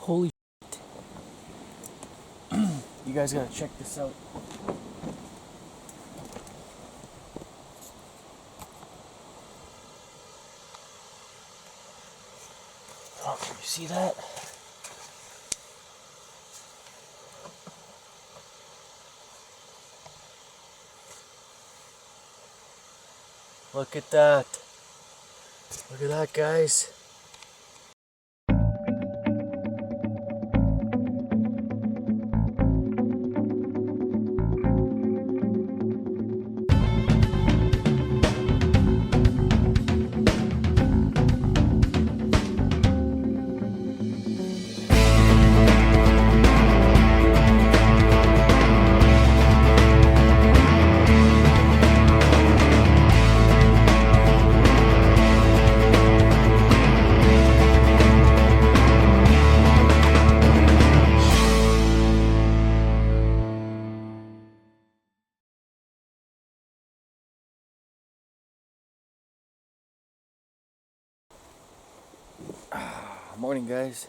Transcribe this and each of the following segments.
Holy shit. You guys gotta check this out. Oh, you see that? Look at that. Look at that, guys. Morning, guys.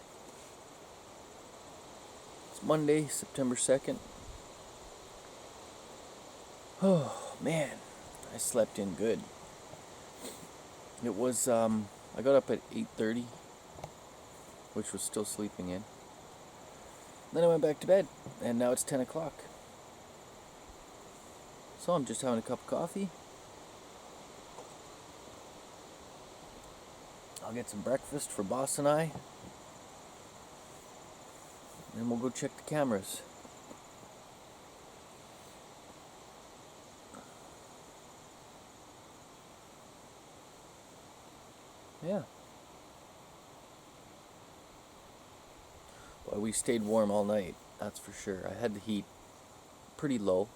It's Monday, September 2nd. Oh, man. I slept in good. It was, I got up at 8:30, which was still sleeping in. Then I went back to bed, and now it's 10 o'clock. So I'm just having a cup of coffee. I'll get some breakfast for Boss and I. And we'll go check the cameras. Yeah. Well, we stayed warm all night, that's for sure. I had the heat pretty low.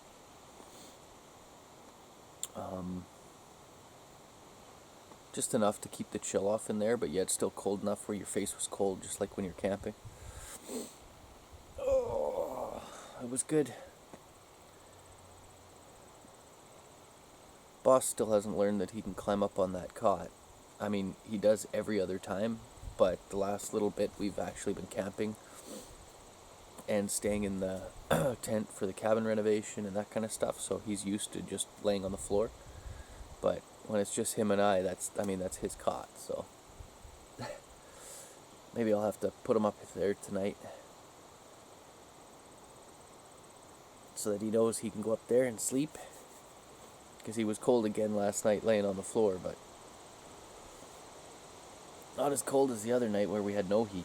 Just enough to keep the chill off in there, but yet still cold enough where your face was cold, just like when you're camping. Oh, it was good. Boss still hasn't learned that he can climb up on that cot. I mean, he does every other time, but the last little bit we've actually been camping and staying in the tent for the cabin renovation and that kind of stuff, so he's used to just laying on the floor. But when it's just him and I, that's his cot, so maybe I'll have to put him up there tonight so that he knows he can go up there and sleep, because he was cold again last night laying on the floor, but not as cold as the other night where we had no heat.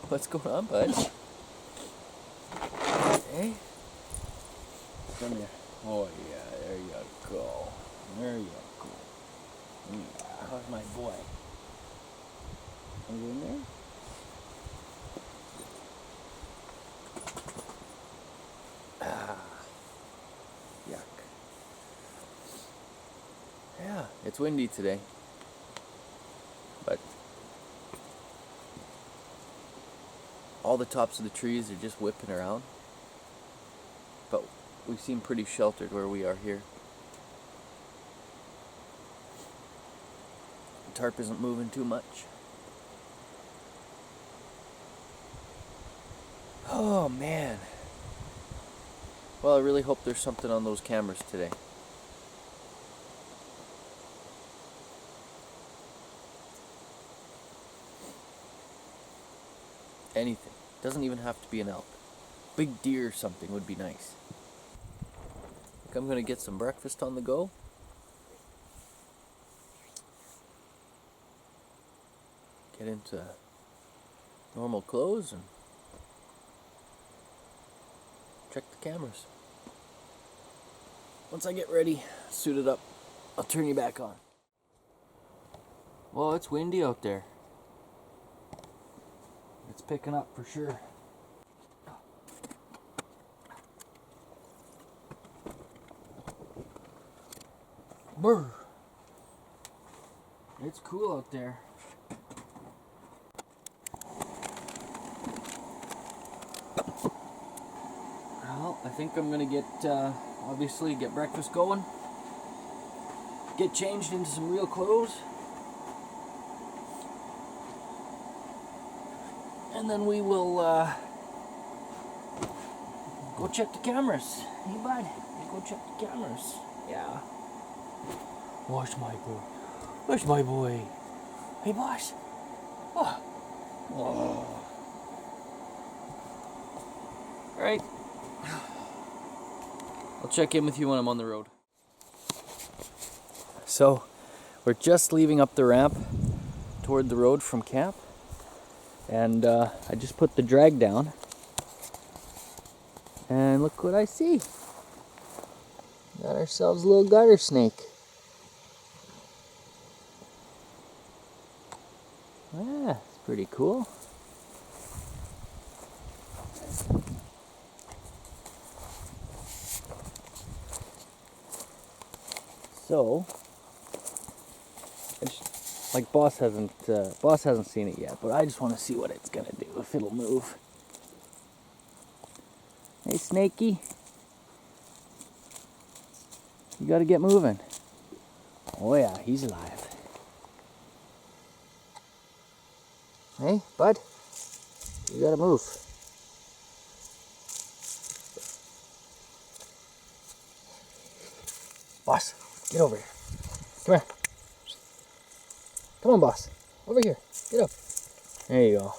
What's going on, bud? Hey? Come here. Oh, yeah, there you go. There you go. Yeah, how's my boy? Are you in there? Ah. Yuck. Yeah, it's windy today. But all the tops of the trees are just whipping around. But we seem pretty sheltered where we are here. The tarp isn't moving too much. Oh, man. Well, I really hope there's something on those cameras today. Anything. Doesn't even have to be an elk. Big deer or something would be nice. I'm gonna get some breakfast on the go. Get into normal clothes and check the cameras. Once I get ready, suited up, I'll turn you back on. Well, it's windy out there. It's picking up for sure. Brr. It's cool out there. Well, I think I'm gonna obviously get breakfast going. get changed into some real clothes. And then we will go check the cameras. Hey bud, go check the cameras. Yeah. Where's my boy? Where's my boy? Hey boss. Oh. Oh. Alright. I'll check in with you when I'm on the road. So, we're just leaving up the ramp toward the road from camp. And I just put the drag down. And look what I see. Got ourselves a little garter snake. Yeah, it's pretty cool. So, like boss hasn't seen it yet, but I just want to see what it's gonna do, if it'll move. Hey Snakey, you gotta get moving. Oh yeah, he's alive. Hey bud, you gotta move. Boss, get over here. Come here. Come on, boss. Over here. Get up. There you go.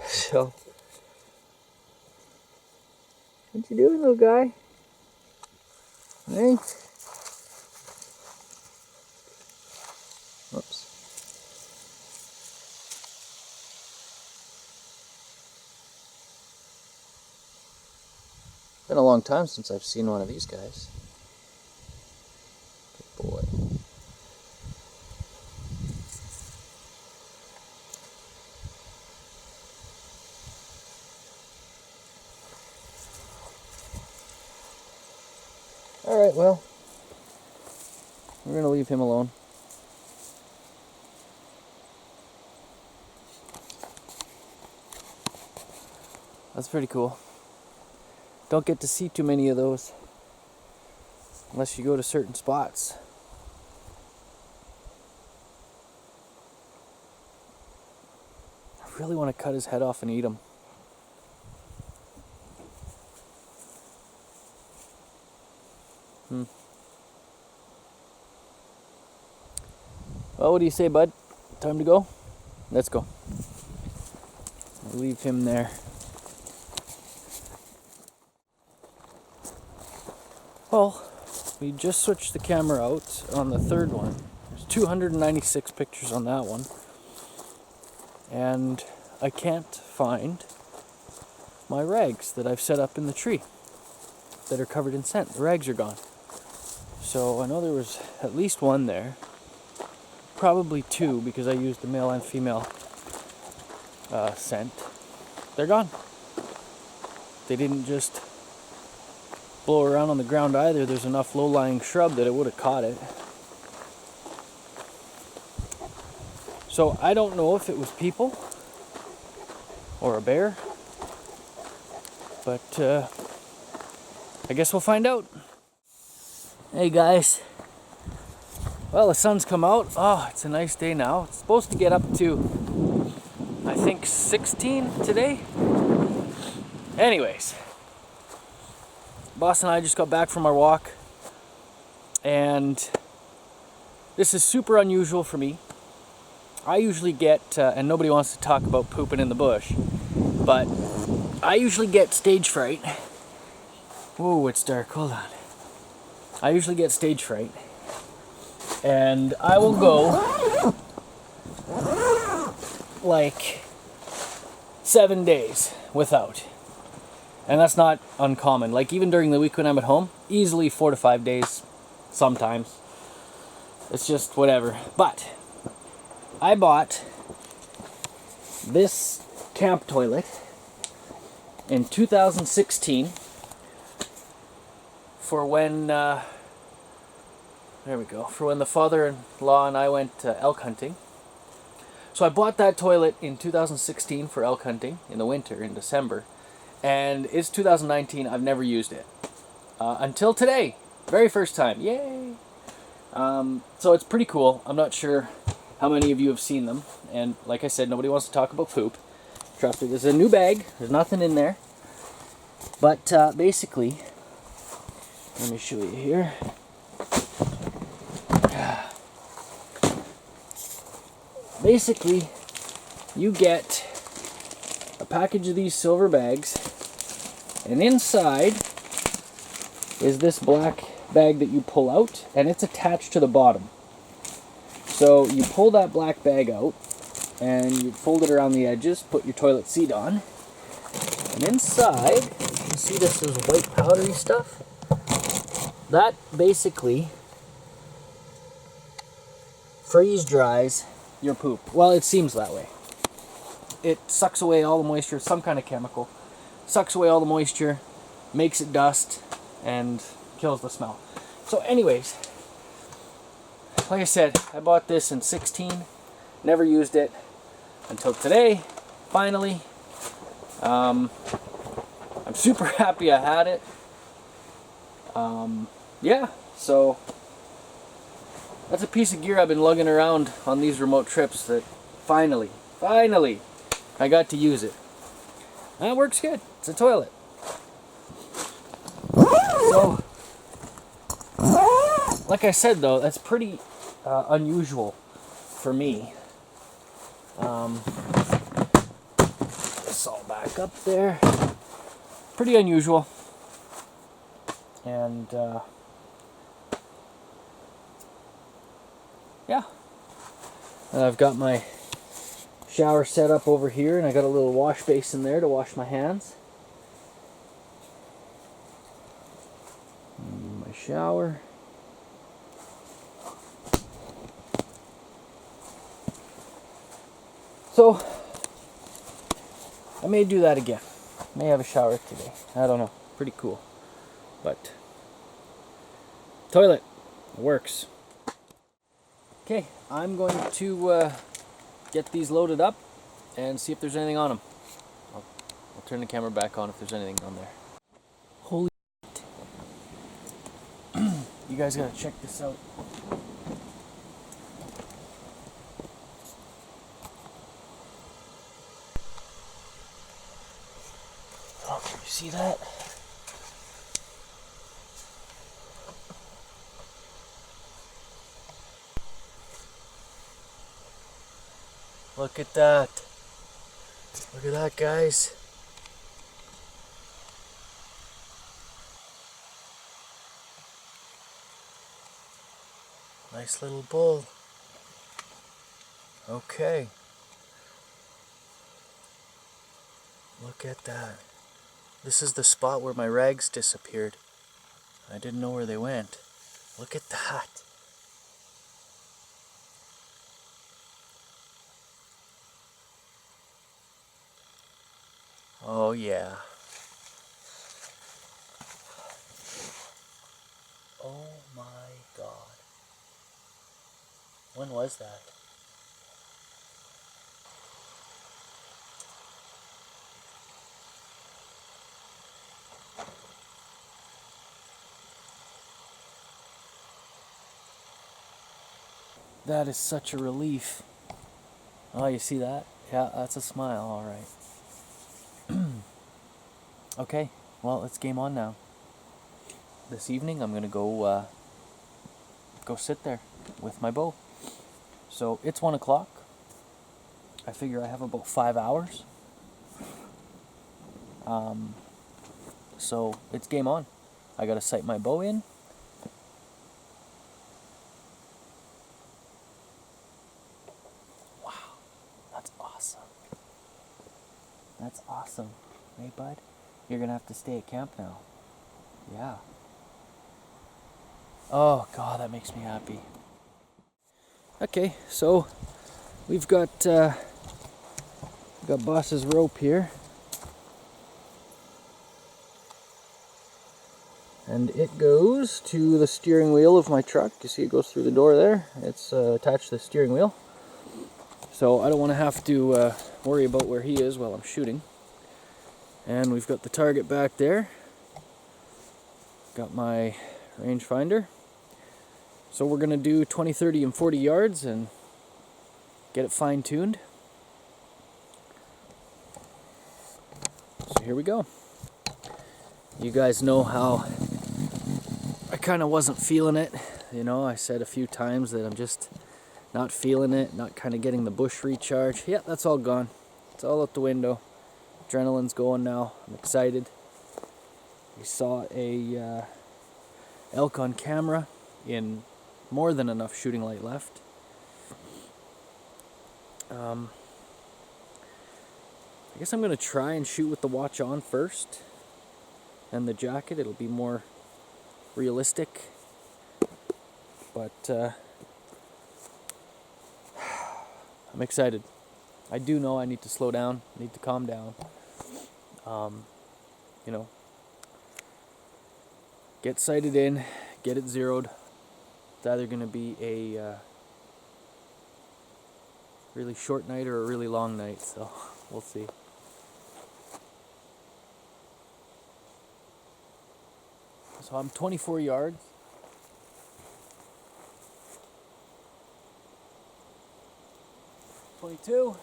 So, what you doing, little guy? Hey. Whoops. Been a long time since I've seen one of these guys. Good boy. Alright, well, we're going to leave him alone. That's pretty cool. Don't get to see too many of those unless you go to certain spots. I really want to cut his head off and eat him. Well, what do you say, bud? Time to go? Let's go. I'll leave him there. Well, we just switched the camera out on the third one. There's 296 pictures on that one. And I can't find my rags that I've set up in the tree that are covered in scent. The rags are gone. So I know there was at least one there. Probably two, because I used the male and female scent. They're gone. They didn't just blow around on the ground either. There's enough low-lying shrub that it would have caught it. So I don't know if it was people or a bear, but I guess we'll find out. Hey guys. Well, the sun's come out. Oh, it's a nice day now. It's supposed to get up to, I think, 16 today. Anyways, boss and I just got back from our walk, and this is super unusual for me. I usually get, and nobody wants to talk about pooping in the bush, but I usually get stage fright. Whoa, it's dark. Hold on. I usually get stage fright. And I will go like 7 days without. And that's not uncommon. Like even during the week when I'm at home, easily 4 to 5 days sometimes. It's just whatever. But I bought this camp toilet in 2016 for when there we go. For when the father-in-law and I went elk hunting. So I bought that toilet in 2016 for elk hunting in the winter, in December. And it's 2019. I've never used it until today. Very first time. Yay! So it's pretty cool. I'm not sure how many of you have seen them. And like I said, nobody wants to talk about poop. Trust me, this is a new bag. There's nothing in there. But basically, let me show you here. Basically, you get a package of these silver bags, and inside is this black bag that you pull out, and it's attached to the bottom. So you pull that black bag out, and you fold it around the edges, put your toilet seat on, and inside, you see this is white powdery stuff? That basically freeze dries your poop. Well, it seems that way. It sucks away all the moisture, some kind of chemical. Sucks away all the moisture, makes it dust, and kills the smell. So anyways, like I said, I bought this in 16. Never used it until today, finally. I'm super happy I had it. Yeah, so that's a piece of gear I've been lugging around on these remote trips that finally, I got to use it. And it works good. It's a toilet. So, like I said though, that's pretty unusual for me. This all back up there. Pretty unusual. And yeah. And I've got my shower set up over here, and I got a little wash basin there to wash my hands. And my shower. So I may do that again. May have a shower today. I don't know. Pretty cool. But toilet, it works. Okay, I'm going to get these loaded up and see if there's anything on them. I'll turn the camera back on if there's anything on there. Holy shit. You guys gotta check this out. Oh, can you see that? Look at that. Look at that, guys. Nice little bull. Okay. Look at that. This is the spot where my rags disappeared. I didn't know where they went. Look at that. Oh yeah. Oh my God. When was that? That is such a relief. Oh, you see that? Yeah, that's a smile, all right. Okay, well, it's game on now. This evening, I'm gonna go sit there with my bow. So it's 1 o'clock. I figure I have about 5 hours. So it's game on. I gotta sight my bow in. Wow, that's awesome. That's awesome. Hey, bud, you're gonna have to stay at camp now. Yeah. Oh God, that makes me happy. Okay, so we've got Boss's rope here, and it goes to the steering wheel of my truck. You see, it goes through the door there. It's attached to the steering wheel, so I don't want to have to worry about where he is while I'm shooting. And we've got the target back there. Got my rangefinder. So we're gonna do 20, 30, and 40 yards and get it fine-tuned. So here we go. You guys know how I kind of wasn't feeling it. You know, I said a few times that I'm just not feeling it, not kind of getting the bush recharge. Yeah, that's all gone. It's all out the window. Adrenaline's going now. I'm excited. We saw a elk on camera in more than enough shooting light left. I guess I'm going to try and shoot with the watch on first and the jacket. It'll be more realistic. But I'm excited. I do know I need to slow down, need to calm down. You know, get sighted in, get it zeroed. It's either going to be a really short night or a really long night, so we'll see. So I'm 24 yards. .22.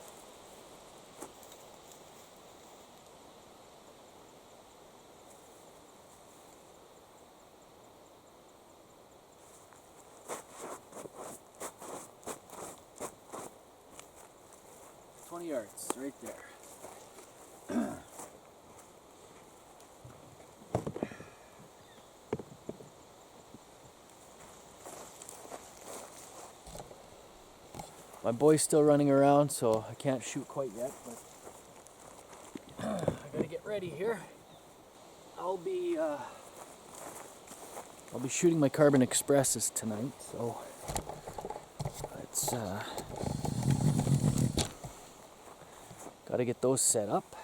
Yards right there. My boy's still running around, so I can't shoot quite yet, but I gotta get ready here. I'll be shooting my Carbon Expresses tonight, so it's gotta get those set up.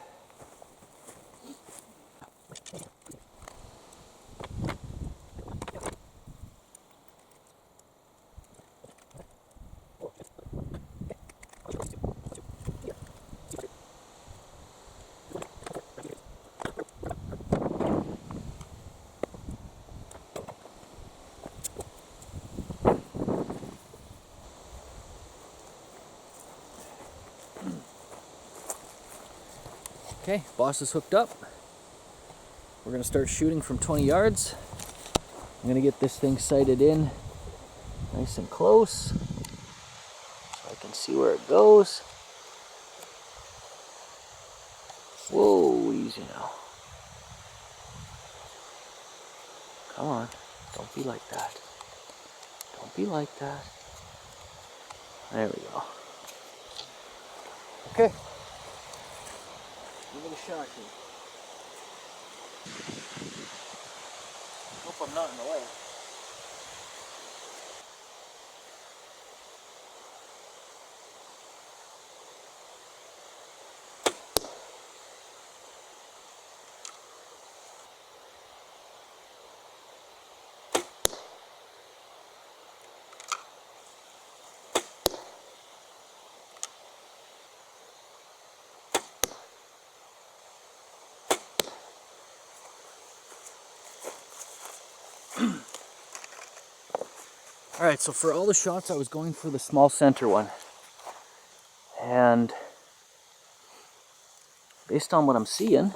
Okay, boss is hooked up. We're gonna start shooting from 20 yards. I'm gonna get this thing sighted in nice and close so I can see where it goes. Whoa, easy now. Come on, don't be like that. Don't be like that. There we go. Okay. Give it a shot here. Hope I'm not in the way. Alright, so for all the shots I was going for the small center one. And based on what I'm seeing,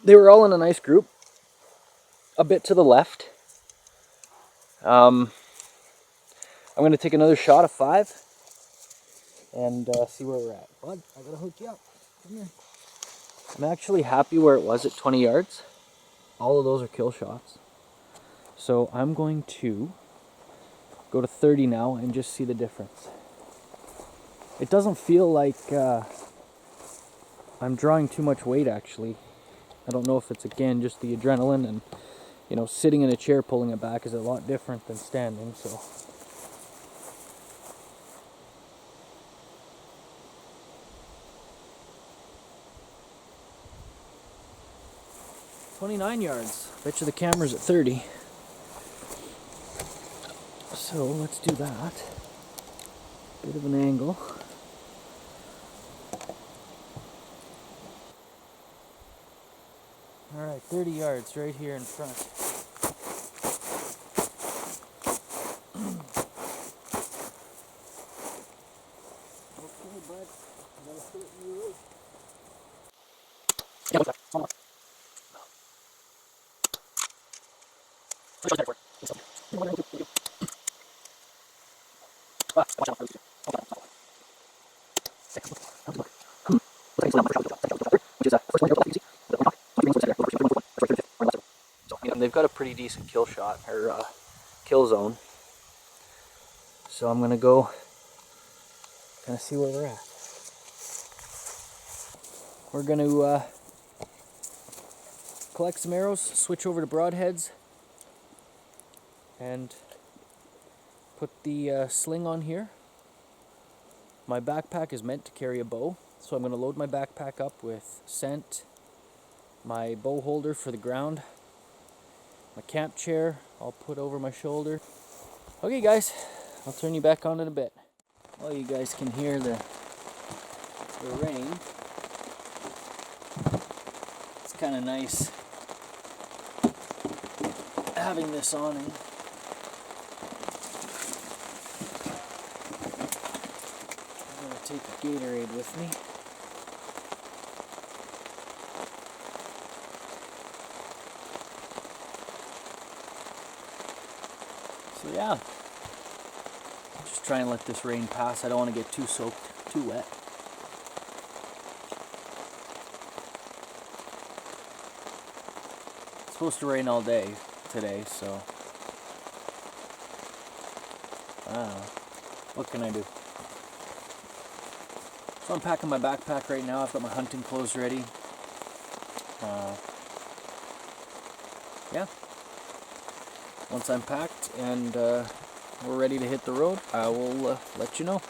they were all in a nice group. A bit to the left. I'm going to take another shot of 5 and see where we're at. Bud, I gotta hook you up. Come here. I'm actually happy where it was at 20 yards. All of those are kill shots. So I'm going to go to 30 now and just see the difference. It doesn't feel like I'm drawing too much weight, actually. I don't know if it's, again, just the adrenaline, and, you know, sitting in a chair pulling it back is a lot different than standing, so. .29 yards. Bet you the camera's at 30. So let's do that. Bit of an angle. Alright, 30 yards right here in front. Okay, bud. Gotta sit in your room. Yeah, what's that? One more. Watch out. Which is first one here, you see. So, and they've got a pretty decent kill shot, or kill zone. So I'm gonna go kind of see where we're at. We're gonna collect some arrows, switch over to broadheads, and put the sling on here. My backpack is meant to carry a bow, so I'm going to load my backpack up with scent, my bow holder for the ground, my camp chair I'll put over my shoulder. Okay guys, I'll turn you back on in a bit. Well, you guys can hear the rain. It's kind of nice having this awning. I'm going to take a Gatorade with me. So yeah, just try and let this rain pass. I don't want to get too soaked, too wet. It's supposed to rain all day today, so I don't know. What can I do? So I'm packing my backpack right now. I've got my hunting clothes ready. Yeah. Once I'm packed and we're ready to hit the road, I will let you know.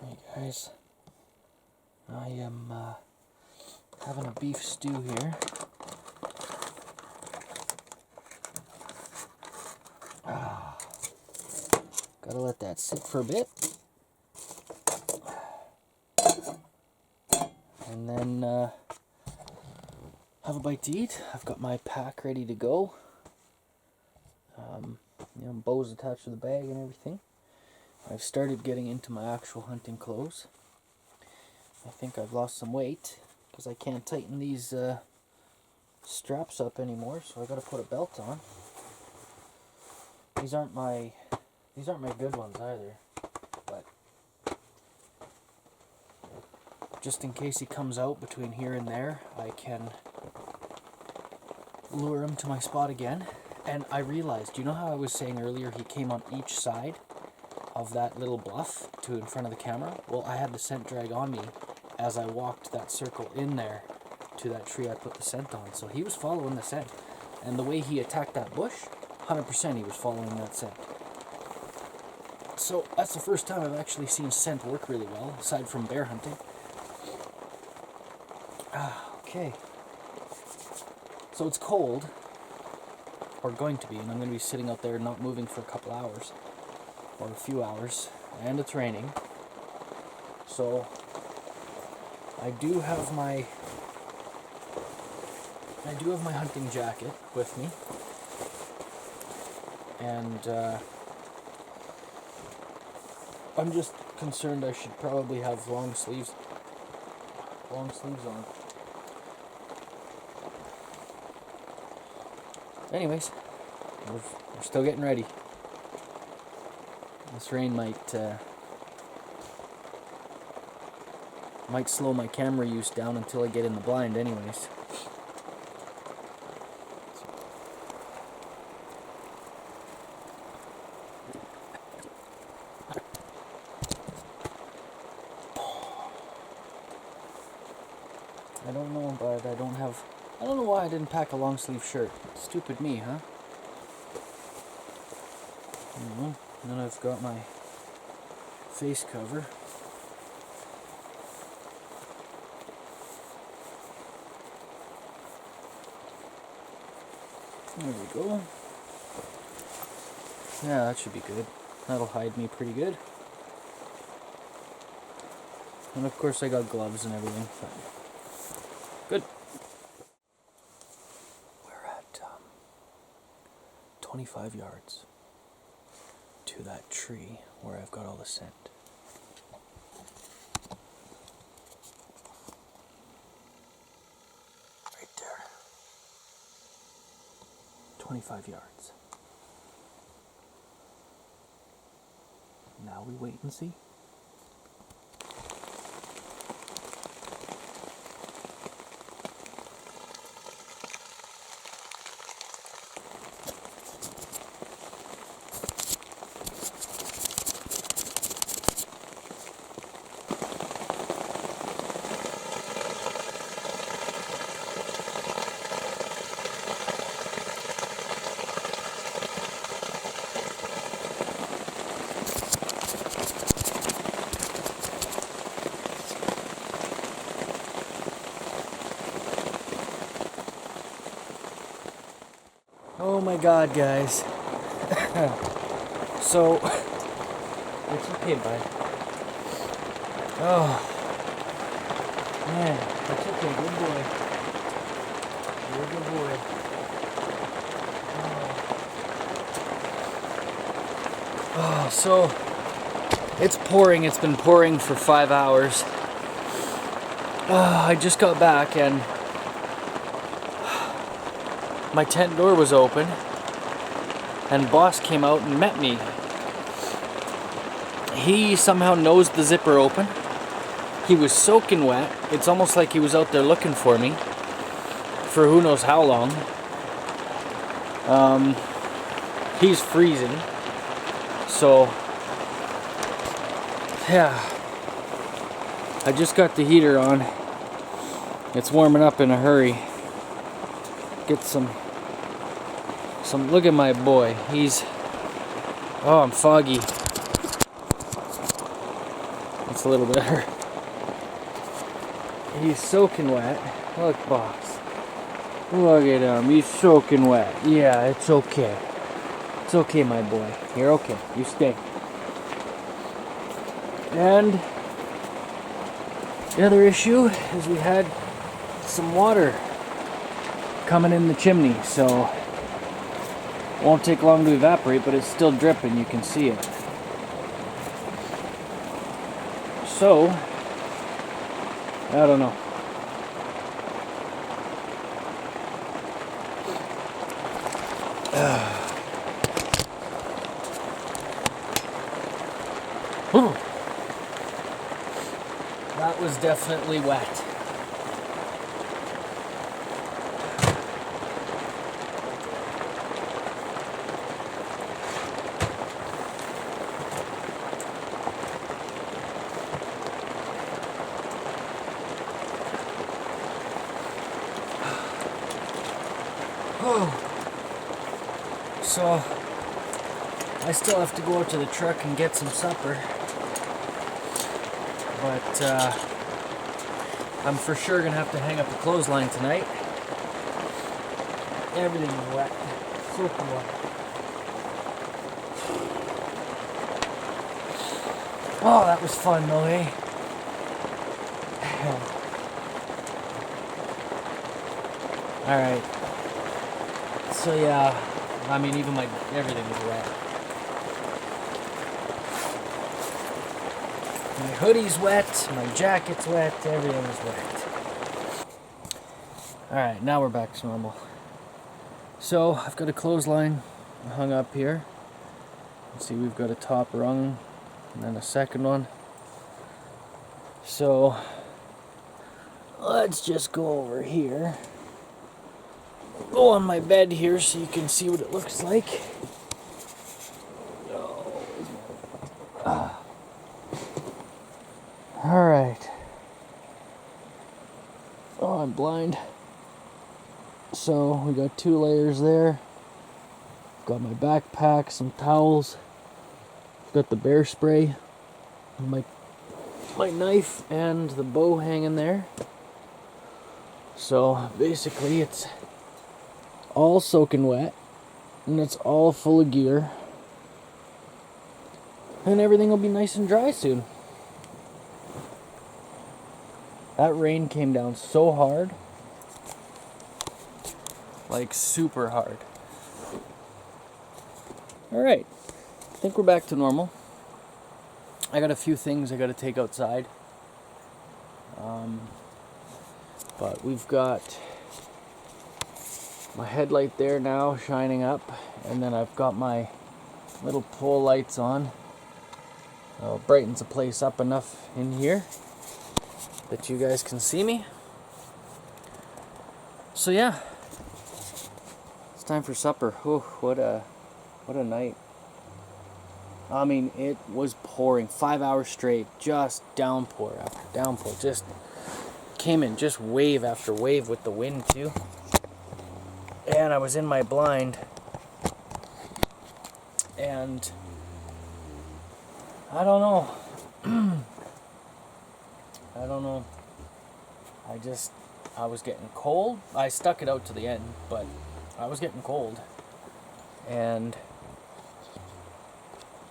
Hey guys, I am having a beef stew here. Gotta let that sit for a bit. And then have a bite to eat. I've got my pack ready to go. Bows attached to the bag and everything. I've started getting into my actual hunting clothes. I think I've lost some weight because I can't tighten these straps up anymore, so I gotta put a belt on. These aren't my good ones either, but just in case he comes out between here and there, I can lure him to my spot again. And I realized, you know how I was saying earlier he came on each side of that little bluff to in front of the camera? Well, I had the scent drag on me as I walked that circle in there to that tree I put the scent on. So he was following the scent. And the way he attacked that bush, 100% he was following that scent. So that's the first time I've actually seen scent work really well, aside from bear hunting. Okay. So it's cold, or going to be, and I'm going to be sitting out there not moving for a couple hours, or a few hours, and it's raining. So I do have my hunting jacket with me, and I'm just concerned I should probably have long sleeves on. Anyways, we're still getting ready. This rain might slow my camera use down until I get in the blind anyways. I don't know, but I don't know why I didn't pack a long sleeve shirt. Stupid me, huh? And then I've got my face cover. There we go. Yeah, that should be good. That'll hide me pretty good. And of course I got gloves and everything. But good. We're at 25 yards to that tree where I've got all the scent. Right there. 25 yards. Now we wait and see. Oh my god, guys. So, it's okay, bud. Oh, man, that's okay, good boy. You're a good boy. Oh, so, it's pouring. It's been pouring for 5 hours. I just got back and my tent door was open, and boss came out and met me. He somehow nosed the zipper open. He was soaking wet. It's almost like he was out there looking for me for who knows how long. He's freezing. So, yeah. I just got the heater on. It's warming up in a hurry. Get some look at my boy. He's, oh, I'm foggy. It's a little better. He's soaking wet. Look, boss. Look at him. He's soaking wet. Yeah, it's okay. It's okay, my boy. You're okay. You stay. And the other issue is we had some water coming in the chimney, so it won't take long to evaporate, but it's still dripping. You can see it. So, I don't know. That was definitely wet. So, I still have to go out to the truck and get some supper. But, I'm for sure gonna have to hang up a clothesline tonight. Everything is wet. Soaking wet. Oh, that was fun though, eh? Alright. So yeah, I mean, even everything is wet. My hoodie's wet, my jacket's wet, everything is wet. Alright, now we're back to normal. So, I've got a clothesline hung up here. Let's see, we've got a top rung and then a second one. So, let's just go over here. Go on my bed here so you can see what it looks like. Alright. Oh, I'm blind. So, we got 2 layers there. Got my backpack, some towels. Got the bear spray. My knife and the bow hanging there. So, basically it's all soaking wet, and it's all full of gear, and everything will be nice and dry soon. That rain came down so hard, like super hard. Alright, I think we're back to normal. I got a few things I got to take outside. But we've got my headlight there now shining up, and then I've got my little pole lights on. It brightens the place up enough in here that you guys can see me. So yeah, it's time for supper. Whew, what a night. I mean, it was pouring 5 hours straight, just downpour after downpour, just came in just wave after wave with the wind too. And I was in my blind, and I don't know. I don't know. I was getting cold. I stuck it out to the end, but I was getting cold. And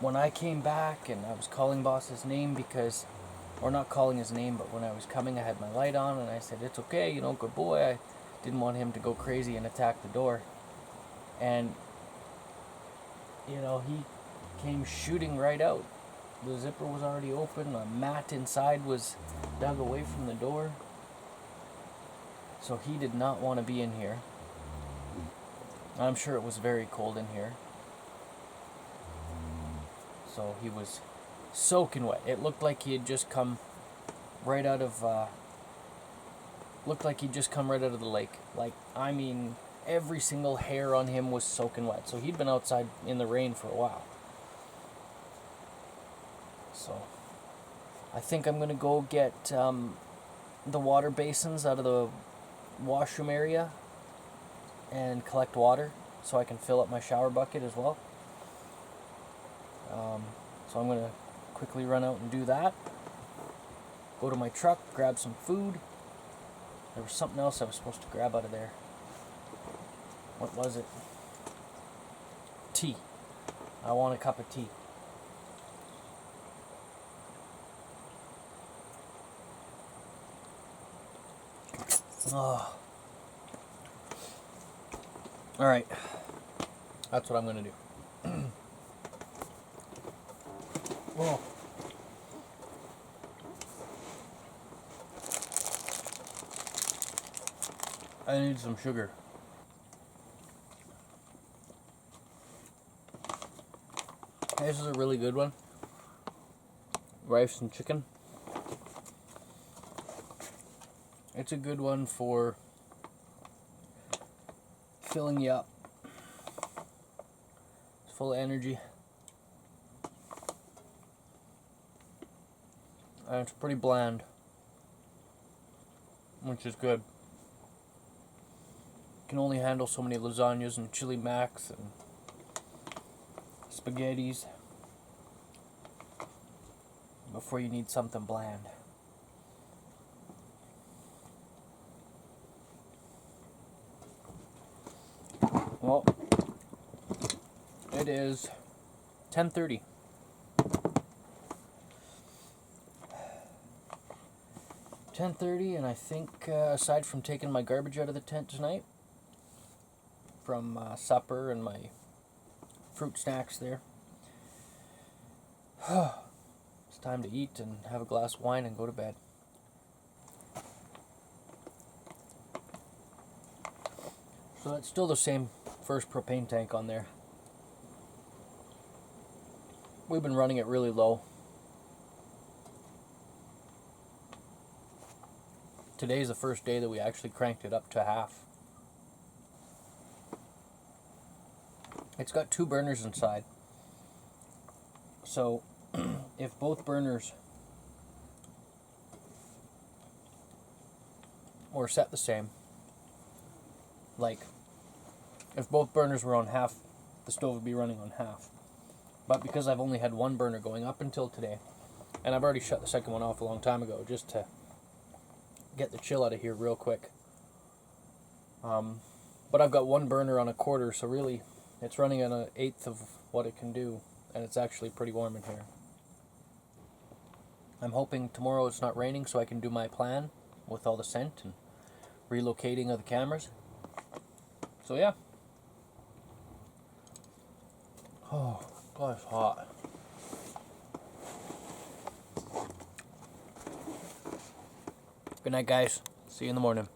when I came back and I was calling boss's name because, or not calling his name, but when I was coming I had my light on and I said, it's okay, you know, good boy. I didn't want him to go crazy and attack the door. And, you know, he came shooting right out. The zipper was already open, the mat inside was dug away from the door. So he did not want to be in here. I'm sure it was very cold in here. So he was soaking wet. It looked like he had just come right out of the lake. Like, I mean, every single hair on him was soaking wet. So he'd been outside in the rain for a while. So I think I'm gonna go get the water basins out of the washroom area and collect water so I can fill up my shower bucket as well. So I'm going to quickly run out and do that. Go to my truck, grab some food. There was something else I was supposed to grab out of there. What was it? Tea. I want a cup of tea. Oh. Alright. That's what I'm going to do. Oh. I need some sugar. This is a really good one. Rice and chicken. It's a good one for filling you up. It's full of energy. And it's pretty bland, which is good. Can only handle so many lasagnas and chili macs and spaghettis before you need something bland. Well, it is 10:30. And I think aside from taking my garbage out of the tent tonight from supper and my fruit snacks there, it's time to eat and have a glass of wine and go to bed. So that's still the same first propane tank on there. We've been running it really low. Today's the first day that we actually cranked it up to half. It's got 2 burners inside. So if both burners were set the same, like if both burners were on half, the stove would be running on half. But because I've only had one burner going up until today, and I've already shut the second one off a long time ago just to get the chill out of here real quick. But I've got one burner on a quarter, so really it's running on an eighth of what it can do, and it's actually pretty warm in here. I'm hoping tomorrow it's not raining so I can do my plan with all the scent and relocating of the cameras. So yeah. Oh, God, it's hot. Good night, guys. See you in the morning.